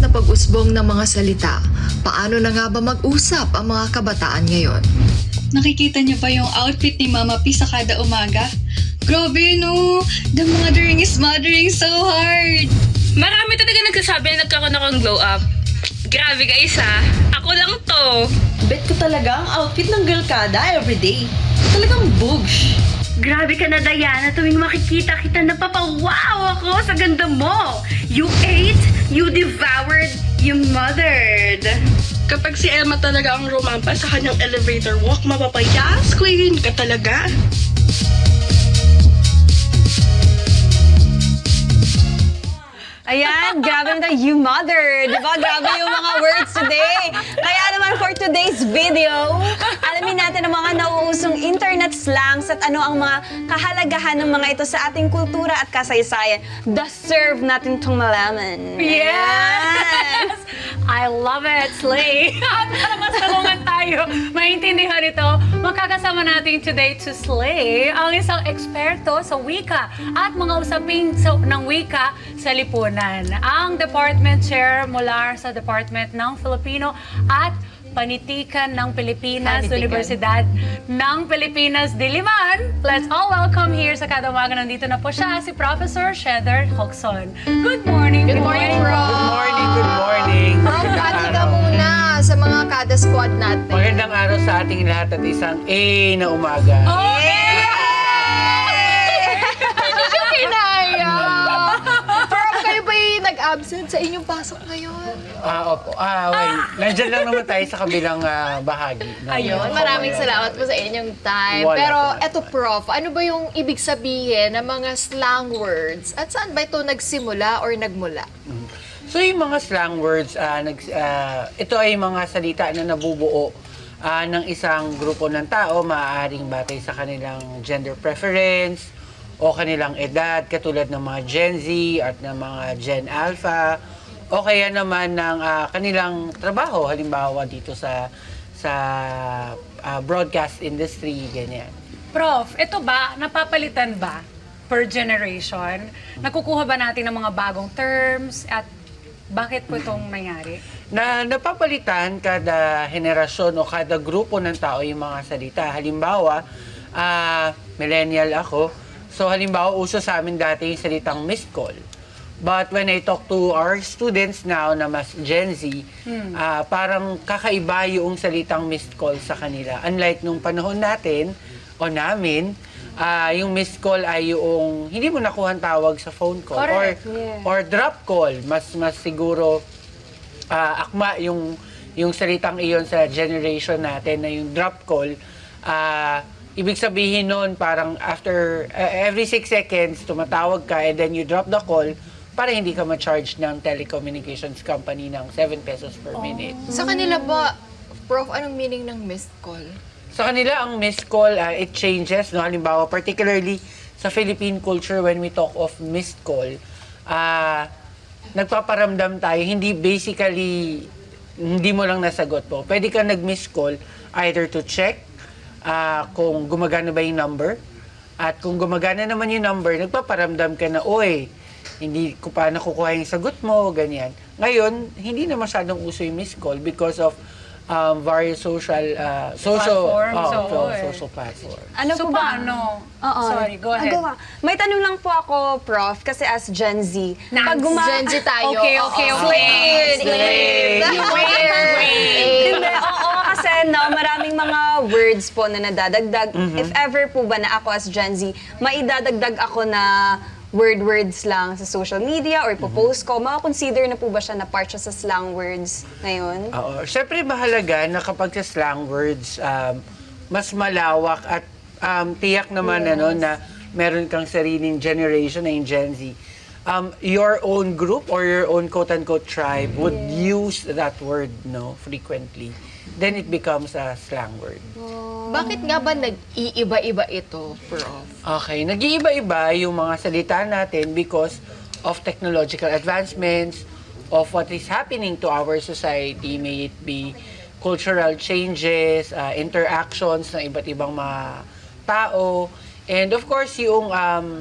na pag-usbong ng mga salita, paano na nga ba mag-usap ang mga kabataan ngayon? Nakikita niyo ba yung outfit ni Mama P sa kada umaga? Grabe no! The mothering is mothering so hard! Marami talaga nagsasabi na nagkakaroon akong glow up. Grabe guys ha, ako lang to. Bet ko talaga ang outfit ng Galkada everyday. Talagang boobs. Grabe ka na, Diana. Tuwing makikita kita, napapawaw ako sa ganda mo. You ate, you devoured, you mothered. Kapag si Emma talaga ang rumampa sa kanyang elevator walk, mapapayas queen ka talaga. Ayan, grabe na you mother. Diba? Grabe yung mga words today. Kaya naman for today's video, alamin natin ang mga nauusong internet slangs at ano ang mga kahalagahan ng mga ito sa ating kultura at kasaysayan. Deserve natin itong malaman. Yes! I love it, Slay! At para mas tulungan tayo maintindihan ito, makakasama natin today to Slay ang isang eksperto sa wika at mga usaping ng wika sa lipunan. Ang Department Chair mula sa Department ng Filipino at Panitikan ng Pilipinas, Universidad ng Pilipinas, Diliman. Let's all welcome here sa Kada Umaga. Nandito na po siya, si Professor Shether Hocson. Good morning, Good morning, Prof! Good morning. Prof, bati ka muna sa mga kada squad natin. Magandang araw sa ating lahat at isang A na umaga. Prof, kayo ba'y nag-absent sa inyong pasok ngayon? Opo. Well, nandyan lang naman tayo sa kabilang bahagi. Ayun, maraming salamat po sa inyong time. Wala Pero po. eto Prof, ano ba yung ibig sabihin ng mga slang words? At saan ba ito nagsimula or nagmula? So yung mga slang words, ito ay mga salita na nabubuo ng isang grupo ng tao, maaaring batay sa kanilang gender preference o kanilang edad, katulad ng mga Gen Z at ng mga Gen Alpha, o kaya naman ng kanilang trabaho, halimbawa dito sa broadcast industry, ganyan. Prof, ito ba, napapalitan ba per generation? Nakukuha ba natin ng mga bagong terms at bakit po itong nangyari? Napapalitan kada henerasyon o kada grupo ng tao yung mga salita. Halimbawa, millennial ako. So halimbawa, uso sa amin dati yung salitang missed call. But when I talk to our students now na mas Gen Z, parang kakaiba yung salitang missed call sa kanila. Unlike nung panahon natin o namin, yung missed call ay yung hindi mo nakuha tawag sa phone call. Correct. Or drop call. Mas siguro akma yung salitang iyon sa generation natin na yung drop call. Ibig sabihin nun, parang after every 6 seconds, tumatawag ka and then you drop the call para hindi ka ma-charge ng telecommunications company ng 7 pesos per minute. Sa kanila ba, Prof, anong meaning ng missed call? Sa kanila, ang missed call, it changes. No? Halimbawa, particularly sa Philippine culture, when we talk of missed call, nagpaparamdam tayo, hindi basically, hindi mo lang nasagot po. Pwede ka nag-missed call either to check kung gumagana ba yung number, at kung gumagana naman yung number, nagpaparamdam ka na, oy, hindi ko pa nakukuha yung sagot mo, ganyan. Ngayon, hindi na masyadong uso yung missed call because of various social platforms. Ano So po ba? paano? Oo. Sorry, go ahead. May tanong lang po ako, Prof, kasi as Gen Z. Gen Z tayo. Okay. Slave! Hindi, oo, kasi maraming mga words po na nadadagdag. If ever po ba na ako as Gen Z, maidadagdag ako na words lang sa social media or ipopost ko, makakonsider na po ba siya na part siya sa slang words ngayon? Oo. Siyempre mahalaga na kapag sa slang words, mas malawak at tiyak naman na meron kang sariling generation na yung Gen Z. Your own group or your own quote-unquote tribe would use that word frequently. Then it becomes a slang word. Bakit nga ba nag-iiba-iba ito, Prof? Okay, nag-iiba-iba yung mga salita natin because of technological advancements, of what is happening to our society, may it be cultural changes, interactions ng iba't ibang mga tao, And of course, yung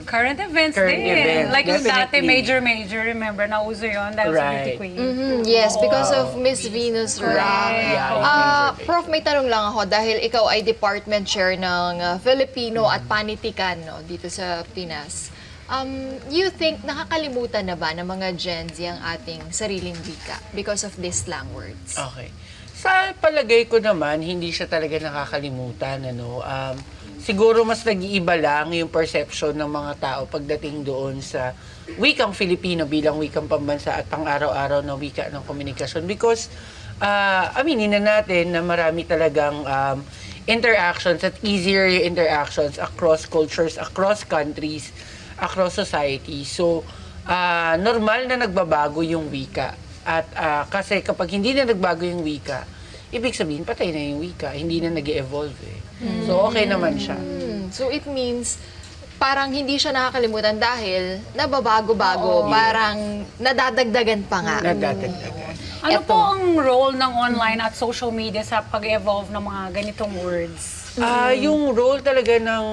Current events Current din. events, Like yung dati, definitely. major, remember? Nauso yun dahil sa Beauty Right. Queen. Yes, because of Miss Venus Rock. Yeah, Prof, may tanong lang ako dahil ikaw ay department chair ng Filipino at Panitikan no, dito sa Pinas. You think nakakalimutan na ba ng mga Gen Z ang ating sariling wika because of these slang words? Okay. Sa palagay ko naman, hindi siya talaga nakakalimutan. Siguro mas nag-iiba lang yung perception ng mga tao pagdating doon sa wikang Filipino bilang wikang pambansa at pang-araw-araw na wika ng komunikasyon. Because, aminin na natin na marami talagang interactions at easier yung interactions across cultures, across countries, across society. So, normal na nagbabago yung wika. At kasi kapag hindi na nagbago yung wika, ibig sabihin patay na yung wika, hindi na nag-evolve eh. So okay naman siya. So it means parang hindi siya nakakalimutan dahil nababago-bago, parang nadadagdagan pa nga. Nadadagdagan. Ano po ang role ng online at social media sa pag-evolve ng mga ganitong words? Yung role talaga ng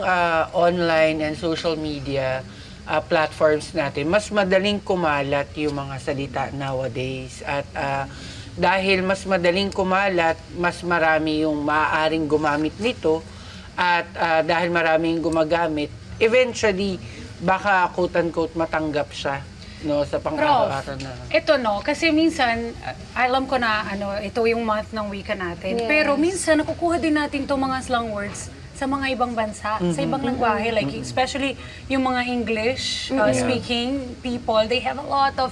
online and social media platforms natin, mas madaling kumalat yung mga salita nowadays. At dahil mas madaling kumalat, mas marami yung maaaring gumamit nito. At dahil maraming gumagamit, eventually, baka quote-unquote matanggap siya no, sa pang-araw-araw na. Ito no, kasi minsan, alam ko na ito yung month ng wika natin. Pero minsan, nakukuha din natin itong mga slang words sa mga ibang bansa, sa ibang lengguwahe. Like, especially yung mga English speaking people, they have a lot of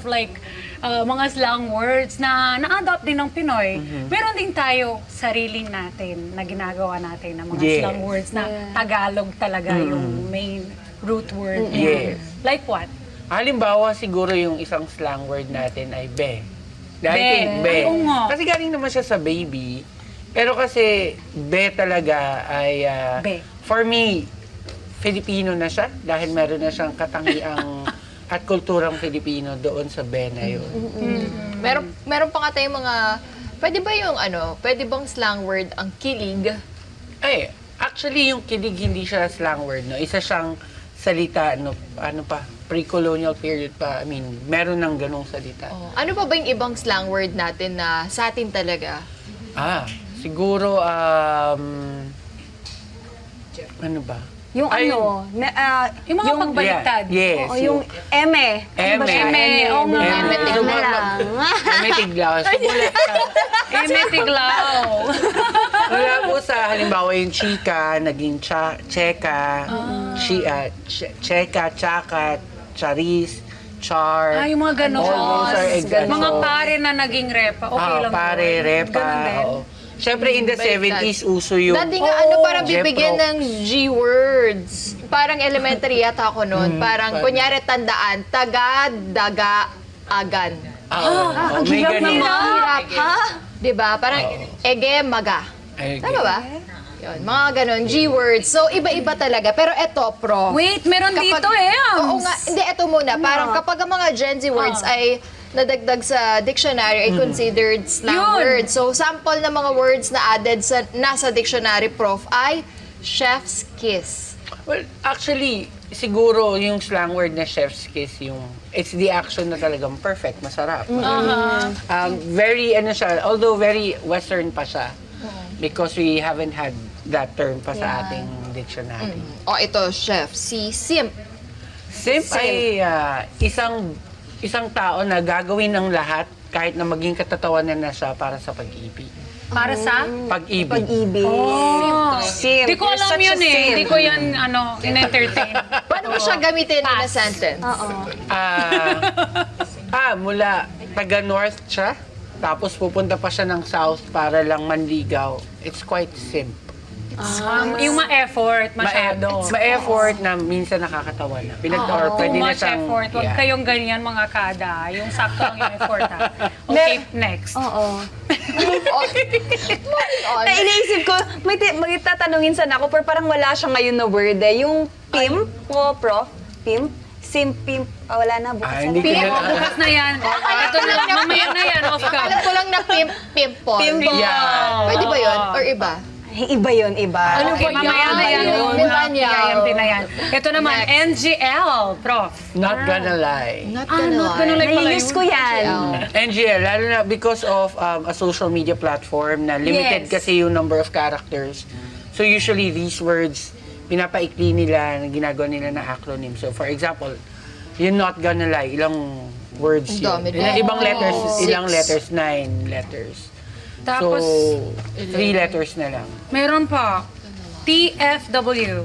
mga slang words na na-adopt din ng Pinoy. Meron din tayo sariling natin na ginagawa natin ng mga slang words na Tagalog talaga yung main root word. Yes. Like what? Halimbawa, siguro yung isang slang word natin ay be. Dahil Be. kay be. Ay, oo nga. Kasi galing naman siya sa baby. Pero kasi be talaga ay, Be. for me, Filipino na siya. Dahil meron na siyang katangiang at kulturang Filipino doon sa be na yun. Meron pa nga tayong mga, pwede ba yung pwede bang slang word ang kilig? Ay, actually yung kilig hindi siya slang word. No? Isa siyang salita, pre-colonial period pa. I mean, meron ng ganong salita. Ano pa ba yung ibang slang word natin na sa atin talaga? Siguro, ano ba? Yung Ay, Yung mga pagbaliktad. Yes. Oo, yung eme. Ano ba siya? Eme, oo nga. Eme, tignan Sumula- lang. Eme tiglaw. Sumulat ka. Eme tiglaw. Wala po sa halimbawa yung chika, naging cheka, cheka, chaka, charis, char. Yung mga ganon. All those are examples. Mga pare na naging repa. Okay lang pare, yun. repa. Ganon din. Oo. Siyempre, in the Baliktad. 70s, uso yung... Dati nga parang bibigyan ng G-words. Parang elementary yata ako noon. Parang, kunyari, tandaan, taga, daga, agan. Ang hirap Ang hirap. Diba? Parang, ege, maga. Tama ba? Yun, mga ganon, G-words. So, iba-iba talaga. Pero eto, Prof. Wait, meron dito Oo nga, hindi, eto muna. Parang kapag ang mga Gen Z words ay nadagdag sa dictionary ay considered slang Yun. words. So, sample ng mga words na added sa nasa dictionary, Prof, ay chef's kiss. Well, actually, siguro yung slang word na chef's kiss, it's the action na talagang perfect, masarap. Very, although very Western pa siya. Because we haven't had that term pa sa ating dictionary. O, ito, chef. Si Simp. Simp ay isang tao na gagawin ng lahat kahit na maging katatawanan na siya para sa pag-ibig. Para sa? Pag-ibig. Pag-ibig. Simp. Di ko You're alam such a yun eh. simp. Di ko yan, in-entertain. Paano mo siya gamitin in a sentence? Mula taga-north siya, tapos pupunta pa siya ng south para lang manligaw. It's quite simp. Yung ma-effort masyado. Ma-effort na minsan nakakatawa na. Or Too pwede na much siyang... effort. Huwag yeah. kayong ganyan mga kada. Yung sakto lang yung effort ha. Okay, next. Oo. On. Na iniisip ko, may tatanungin sana ako, pero parang wala siya ngayon na word eh. Yung pimp po, Prof. Pimp. Simp, pimp. Wala na, bukas na. Hindi ko Oh, na... bukas na yan. Ito na lang. Mamaya na yan. Off Alam cam. ko lang na pimple. Pimple. Yeah. Pwede ba yun? Or iba? Iba yun, iba. Ano Okay, ba mamaya na yan. yan? yung Millennial. PIMP na yan. Ito naman, NGL, Prof. Not gonna lie. Not Ah, gonna not lie. gonna lie pala Nai-use yun. ko yan. NGL, lalo na because of a social media platform na limited Yes. kasi yung number of characters. So usually these words, pinapaikli nila, ginagawa nila na acronym. So for example, you're not gonna lie, ilang words yun? Dami din. Ibang letters, Six. ilang letters? 9 letters. Tapos, so, 3 letters na lang. meron pa, TFW.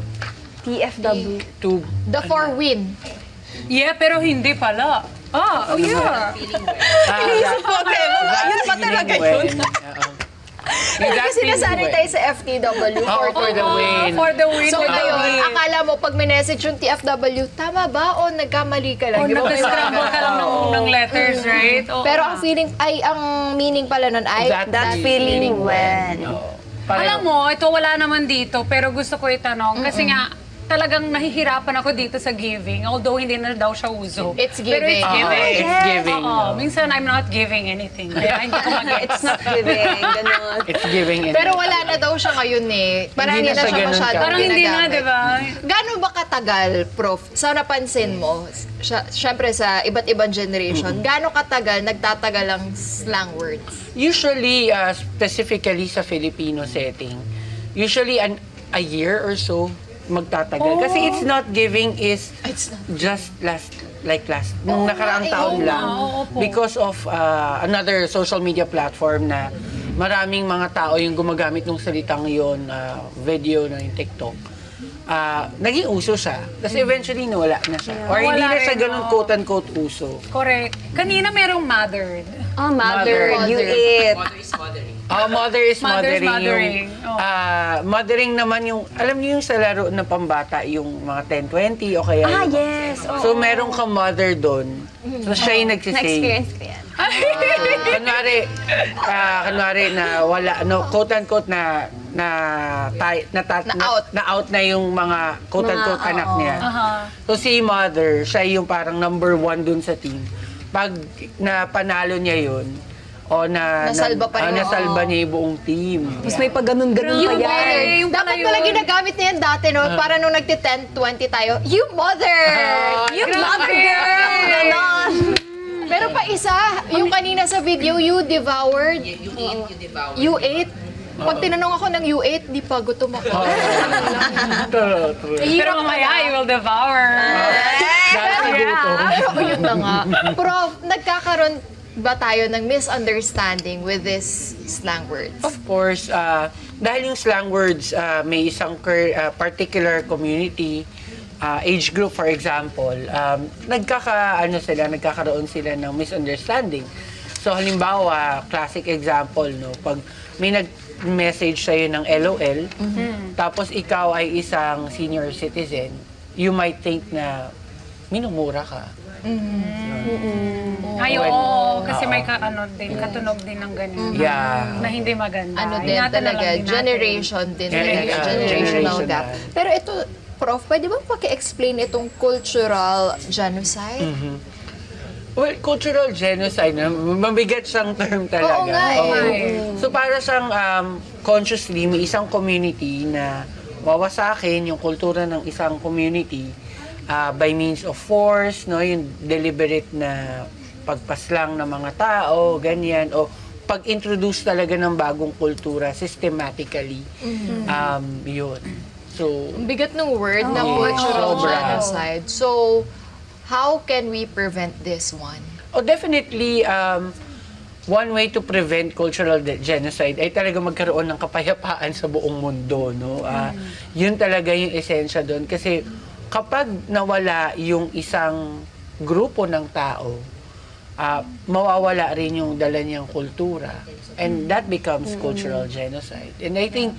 TFW. Two. The for win. Yeah, pero hindi pala. Ah, oh yeah. Iniisip ko, Yun pa talaga yun. Kasi nasanay tayo sa FTW. For the win. For the win. So for the ngayon, win. akala mo pag message yung TFW, tama ba o nagkamali ka lang? O, Di ba? nag-scramble ka lang ng letters, right? Oo Pero nga. ang meaning pala nun ay That Feeling when. Alam mo, ito wala naman dito, pero gusto ko itanong, kasi nga, talagang nahihirapan ako dito sa giving, although hindi na daw siya uso. It's Pero giving. it's giving. It's giving. Oo, minsan I'm not giving anything. Kaya hindi ko mag-gets. It's not giving. Ganun. It's giving. Pero wala na daw siya ngayon eh. Parang Hindi hindi na na siya siya ganun masyadong Parang hindi na, ginagamit. di ba? Gano'n ba katagal, Prof? Sa napansin mo, syempre sa iba't ibang generation, gano'n katagal nagtatagal ang slang words? Usually, specifically sa Filipino setting, usually a year or so magtatagal. Kasi it's not giving is just last nung nakaraang taon lang. Because of another social media platform na maraming mga tao yung gumagamit ng salitang yon, video na yung TikTok. Naging uso siya. Kasi eventually nawala na siya. Or hindi Wala na siya rin, ganun no? quote-unquote uso. Correct. Kanina merong mothered. Oh, mother, Mother. you eat. Mother is Mother is mothering. mothering. Yung, mothering naman yung, alam niyo yung sa laro ng pambata, yung mga 10-20 o kaya yung- Yes. So, meron kang mother doon. So, siya yung nagsisay. Na-experience ko yan. Kunwari na wala, quote-unquote na out na yung mga quote-unquote anak niya. So, si mother, siya yung parang number 1 dun sa team. Pag napanalo niya yun, o Nasalba pa yun. nasalba niya yung buong team. Tapos may pag ganun-ganun pa You yan. mother. yung pala Dapat yun. pala ginagamit na yan dati, no? Para nung nagti-10-20 tayo, you mother! You mother girl! Ganon. Pero pa isa, yung kanina sa video, you devoured. You ate. Pag tinanong ako ng you ate, di pa gutom ako. True. Pero mamaya, you will devour. Pero yun na nga. Prof, nagkakaroon ba tayo ng misunderstanding with this slang words? Of course, dahil yung slang words may isang particular community, age group for example, nagkakaroon sila ng misunderstanding. So halimbawa, classic example, no, pag may nag-message sa'yo ng LOL, tapos ikaw ay isang senior citizen, you might think na minumura ka. Ay, oo. Kasi may katunog din ng ganyan. Yeah. Na hindi maganda. Ano din Ingatan na talaga, lang din natin. generation din talaga, generational Generational. gap. Pero ito, Prof, pwede ba paki-explain itong cultural genocide? Well, cultural genocide, mabigat siyang term talaga. Oo nga Oo. So para siyang consciously may isang community na wawasakin yung kultura ng isang community by means of force, no, yung deliberate na pagpaslang ng mga tao, ganyan, o pag-introduce talaga ng bagong kultura systematically. Yun. So, Ang bigat ng word na Oo. cultural Sobra. genocide. So, how can we prevent this one? definitely, one way to prevent cultural genocide ay talaga magkaroon ng kapayapaan sa buong mundo, no? Yun talaga yung esensya doon. Kasi kapag nawala yung isang grupo ng tao, mawawala rin yung dala niyang kultura. And that becomes cultural genocide. And I think,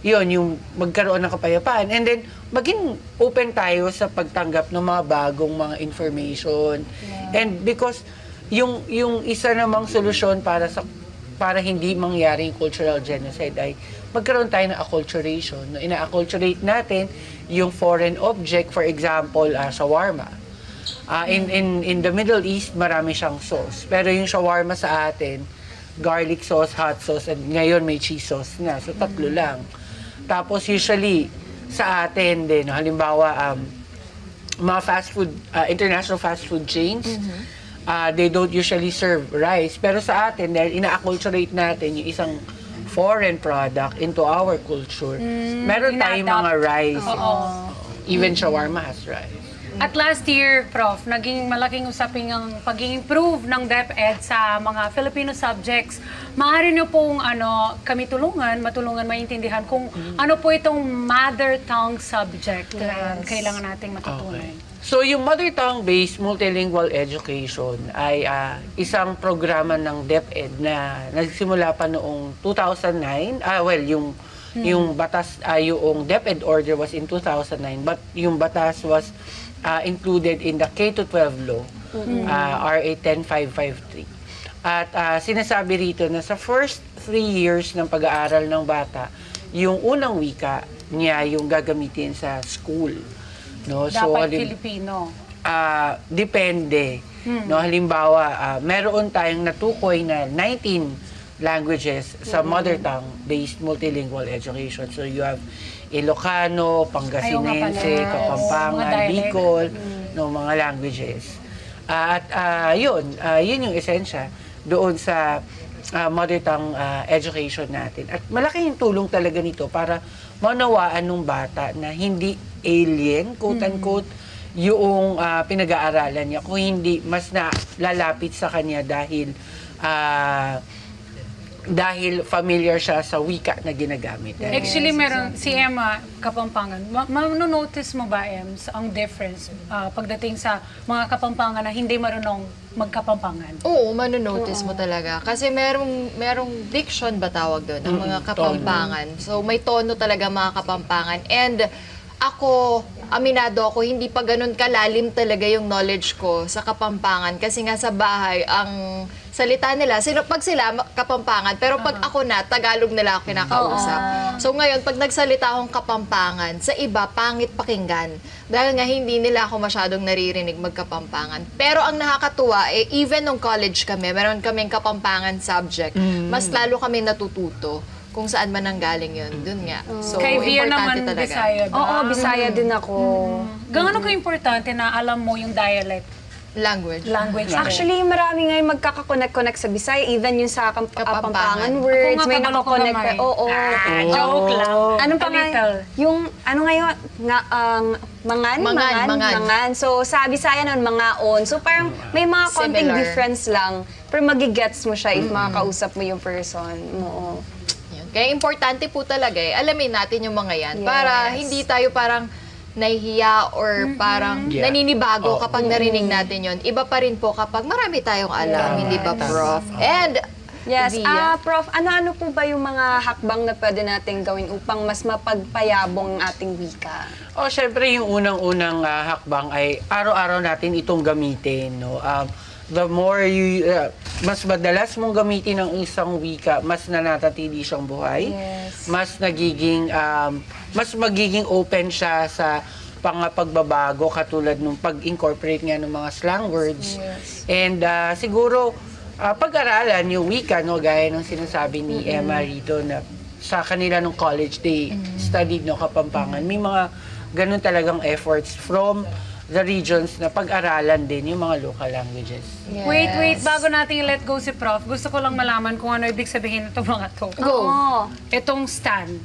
yun, yung magkaroon ng kapayapaan. And then, maging open tayo sa pagtanggap ng mga bagong mga information. And because, yung isa namang solusyon para hindi mangyari yung cultural genocide ay magkaroon tayo ng acculturation. No? Ina-acculturate natin yung foreign object, for example, shawarma. In the Middle East, marami siyang sauce. Pero yung shawarma sa atin, garlic sauce, hot sauce, and ngayon may cheese sauce na. So, tatlo lang. Tapos usually sa atin din, no, halimbawa mga fast food, international fast food chains, they don't usually serve rice. Pero sa atin, dahil ina-acculturate natin yung isang foreign product into our culture, meron tayong mga rice. Even shawarma has rice. At last year, Prof, naging malaking usapin ang pag-improve ng DepEd sa mga Filipino subjects. Maaari niyo pong kami matulungan maintindihan kung ano po itong mother tongue subject na kailangan nating matutunan. So, yung mother tongue-based multilingual education ay isang programa ng DepEd na nagsimula pa noong 2009. Yung batas, yung DepEd order was in 2009, but yung batas was included in the K-12 law, RA 10553. At sinasabi rito na sa first 3 years ng pag-aaral ng bata, yung unang wika niya yung gagamitin sa school. No? Dapat Filipino. Depende. No, halimbawa, meron tayong natukoy na 19 languages sa mother tongue-based multilingual education. So you have Ilocano, Pangasinense, Kapampangan, Bicol, no, mga languages. Yun yung esensya doon sa mother tongue education natin. At malaking tulong talaga nito para maunawaan ng bata na hindi alien, quote-unquote, yung pinag-aaralan niya. Kung hindi, mas lalapit sa kanya dahil familiar siya sa wika na ginagamit. Actually, meron si Emma Kapampangan. Manonotice mo ba, Ems, ang difference pagdating sa mga Kapampangan na hindi marunong magkapampangan? Oo, manonotice mo talaga. Kasi merong diction ba tawag doon, ng mga Kapampangan. So, may tono talaga mga Kapampangan. And ako, aminado ako, hindi pa ganun kalalim talaga yung knowledge ko sa Kapampangan. Kasi nga sa bahay, ang salita nila, pag sila Kapampangan, pero pag ako na, Tagalog nila ako kinakausap. So ngayon, pag nagsalita akong Kapampangan, sa iba, pangit pakinggan. Dahil nga hindi nila ako masyadong naririnig magkapampangan. Pero ang nakakatuwa, even nung college kami, meron kaming Kapampangan subject, mas lalo kami natututo kung saan man nanggaling yun. Dun nga. So, Kay Via naman, importante talaga. Bisaya ba? Oo, Bisaya din ako. Gaano ka-importante na alam mo yung dialect? Language. Actually, marami ngayon magkakakonect-connect sa Bisaya, even yung sa Kapampangan words, Ako nga, may Tagalog ko nakakonect. naman. Oo. Joke lang. Anong pa nga? Little. Yung, ano ngayon? Mangan. So, sa Bisaya nun, mangaon. So, parang may mga konting Similar. difference lang, pero magigets mo siya if makakausap mo yung person. Oo. Yun. Kaya importante po talaga alamin natin yung mga yan Yes. para hindi tayo parang nahihiya or parang naninibago kapag narinig natin yon. Iba pa rin po kapag marami tayong alam, hindi ba, Prof? And, Yes. Via? Prof, ano-ano po ba yung mga hakbang na pwede natin gawin upang mas mapagpayabong ang ating wika? Syempre yung unang-unang hakbang ay araw-araw natin itong gamitin. No? The more mas madalas mong gamitin ang isang wika, mas nananatili siyang buhay. Yes. Mas magiging open siya sa pagbabago katulad nung pag-incorporate nga ng mga slang words. Yes. And siguro pag-aralan yung wika, no, gaya ng sinasabi ni Emma rito na sa kanila nung college they studied no Kapampangan. May mga ganun talagang efforts from the regions na pag-aralan din yung mga local languages. yes. Wait, bago natin let go si Prof, gusto ko lang malaman kung ano ibig sabihin itong mga to. Go. Itong stand.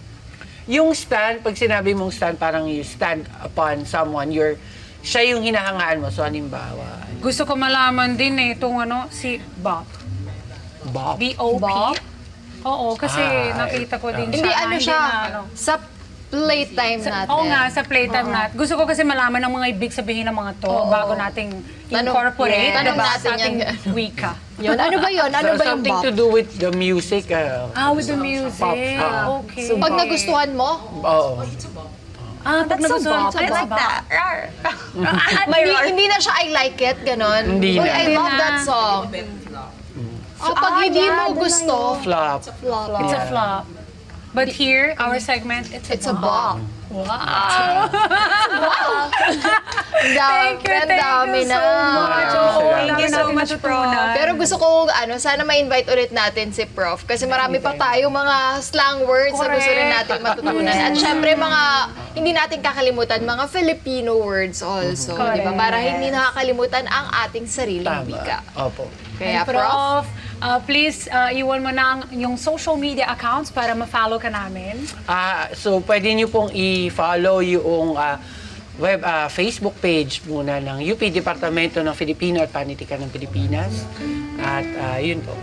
Yung stand, pag sinabi mong stand, parang you stand upon someone, siya yung hinahangaan mo. So, halimbawa, Gusto ko malaman din itong si Bop. Bob. B-O-P. Oo, kasi nakita ko din siya. Hindi, na siya, na, sa playtime natin. Oo nga, sa playtime natin. Gusto ko kasi malaman ang mga ibig sabihin ng mga to bago nating incorporate Tanong diba, natin sa ating yan. wika. Yun. Ano ba yun? Ano ba yung Something bop? to do with the music. With the music. Pop. Okay. Pag nagustuhan mo, Oo. Pag nagustuhan I like that. Rar. hindi na siya I like it, ganon. Hindi Uy, na. I love that song. So, pag hindi mo gusto, Flop. flop. It's a flop. But here, our segment, it's a bop. Wow! Thank you na. so much. Oo, Thank you so much, Prof. Pero gusto ko, sana ma-invite ulit natin si Prof. Kasi marami pa tayo mga slang words na gusto rin natin matutunan. At syempre, hindi natin kakalimutan, mga Filipino words also. Di ba? Para hindi nakakalimutan ang ating sariling wika. Opo. Kaya, And Prof, please, iwan mo na yung social media accounts para ma-follow ka namin. So, pwede niyo pong i-follow yung Facebook page muna ng UP Departamento ng Filipino at Panitikan ng Pilipinas. At yun po.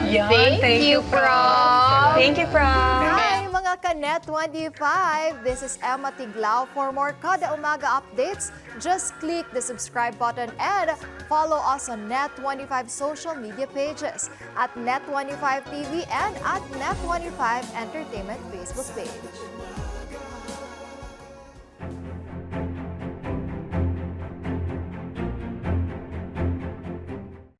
Yan, Thank you, Prof. Thank you, Prof. Hi mga ka-Net 25! This is Emma Tiglao. For more Kada Umaga updates, just click the subscribe button and follow us on Net25 social media pages at Net25 TV and at Net25 Entertainment Facebook page.